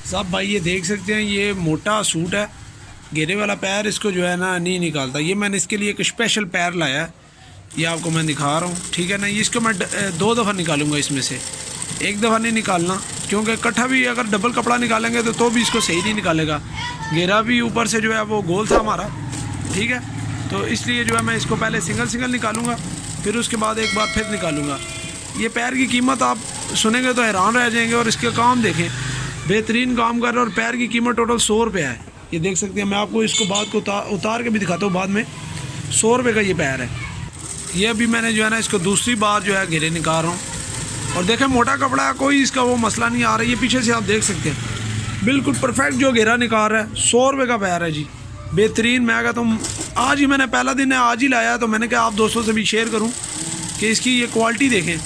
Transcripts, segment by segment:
साहब भाई ये देख सकते हैं, ये मोटा सूट है, घेरे वाला पैर इसको जो है ना नहीं निकालता। ये मैंने इसके लिए एक स्पेशल पैर लाया है, ये आपको मैं दिखा रहा हूँ, ठीक है ना। ये इसको मैं 2 दफ़ा निकालूंगा, इसमें से एक दफ़ा नहीं निकालना, क्योंकि इकट्ठा भी अगर डबल कपड़ा निकालेंगे तो भी इसको सही नहीं निकालेगा। घेरा भी ऊपर से जो है वो गोल था हमारा, ठीक है। तो इसलिए जो है मैं इसको पहले सिंगल निकालूंगा, फिर उसके बाद एक बार फिर निकालूंगा। ये पैर की कीमत आप सुनेंगे तो हैरान रह जाएंगे, और इसके काम देखें, बेहतरीन काम कर रहे हैं। और पैर की कीमत टोटल 100 रुपये है। ये देख सकते हैं, मैं आपको इसको बाद को उतार के भी दिखाता हूँ बाद में। 100 रुपये का ये पैर है। ये अभी मैंने जो है ना इसको दूसरी बार जो है घेरे निकाल रहा हूँ। और देखें मोटा कपड़ा है, कोई इसका वो मसला नहीं आ रहा है। ये पीछे से आप देख सकते हैं, बिल्कुल परफेक्ट जो घेरा निकाल रहा है। 100 रुपये का पैर है जी, बेहतरीन। मैं कहता हूँ आज ही मैंने पहला दिन है, आज ही लाया है, तो मैंने कहा आप दोस्तों से भी शेयर करूँ कि इसकी ये क्वालिटी देखें।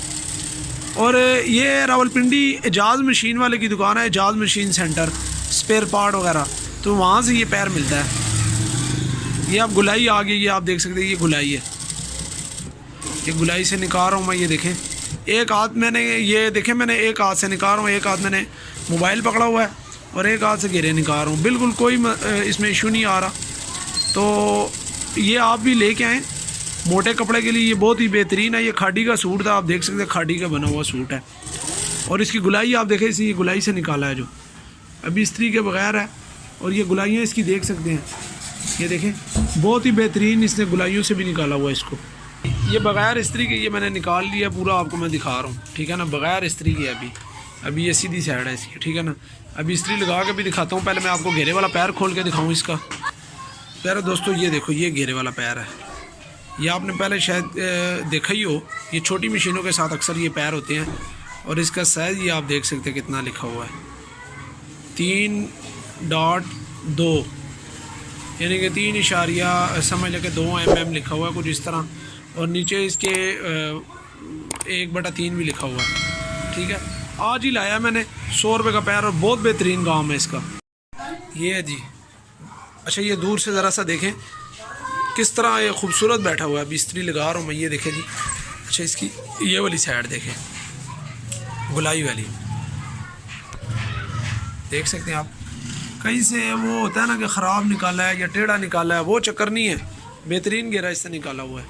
और ये रावलपिंडी एजाज मशीन वाले की दुकान है, Ejaz machine centre, spare part वगैरह, तो वहाँ से ये पैर मिलता है। ये आप गुलाई आ गई, ये आप देख सकते हैं, ये गुलाई है। ये गुलाई से निकाल रहा हूँ मैं, ये देखें। एक हाथ मैंने, ये देखें, मैंने एक हाथ से निकाल रहा हूँ, एक हाथ मैंने मोबाइल पकड़ा हुआ है और एक हाथ से घेरे निकाल रहा हूँ। बिल्कुल कोई इसमें इशू नहीं आ रहा। तो ये आप भी लेके आएँ मोटे कपड़े के लिए, ये बहुत ही बेहतरीन है। ये खाड़ी का सूट था, आप देख सकते हैं, खाड़ी का बना हुआ सूट है। और इसकी गुलाई आप देखें, इसी गुलाई से निकाला है, जो अभी इस्त्री के बगैर है। और ये गुलाइयाँ इसकी देख सकते हैं, ये देखें, बहुत ही बेहतरीन इसने गुलाइयों से भी निकाला हुआ है इसको। ये बगैर इस्त्री के ये मैंने निकाल लिया पूरा, आपको मैं दिखा रहा हूँ, ठीक है ना, बगैर इस्त्री के। अभी ये सीधी साइड है इसकी, ठीक है ना। अभी इस्त्री लगा के भी दिखाता हूँ। पहले मैं आपको घेरे वाला पैर खोल के दिखाऊँ इसका। प्यारे दोस्तों, ये देखो, ये घेरे वाला पैर है। ये आपने पहले शायद देखा ही हो, ये छोटी मशीनों के साथ अक्सर ये पैर होते हैं। और इसका साइज़ ये आप देख सकते हैं कितना लिखा हुआ है, 3.2, यानी कि 3 इशारिया समझ लें कि 2 mm लिखा हुआ है कुछ इस तरह। और नीचे इसके 1/3 भी लिखा हुआ है, ठीक है। आज ही लाया मैंने, 100 रुपये का पैर, और बहुत बेहतरीन काम है इसका। ये है जी। अच्छा, ये दूर से ज़रा सा देखें किस तरह ये खूबसूरत बैठा हुआ है। अभी इस्त्री लगा रहा हूँ मैं, ये देखें जी। अच्छा, इसकी ये वाली साइड देखें, गुलाई वाली, देख सकते हैं आप। कहीं से वो होता है ना कि ख़राब निकाला है या टेढ़ा निकाला है, वो चक्कर नहीं है, बेहतरीन घेरा इससे निकाला हुआ है।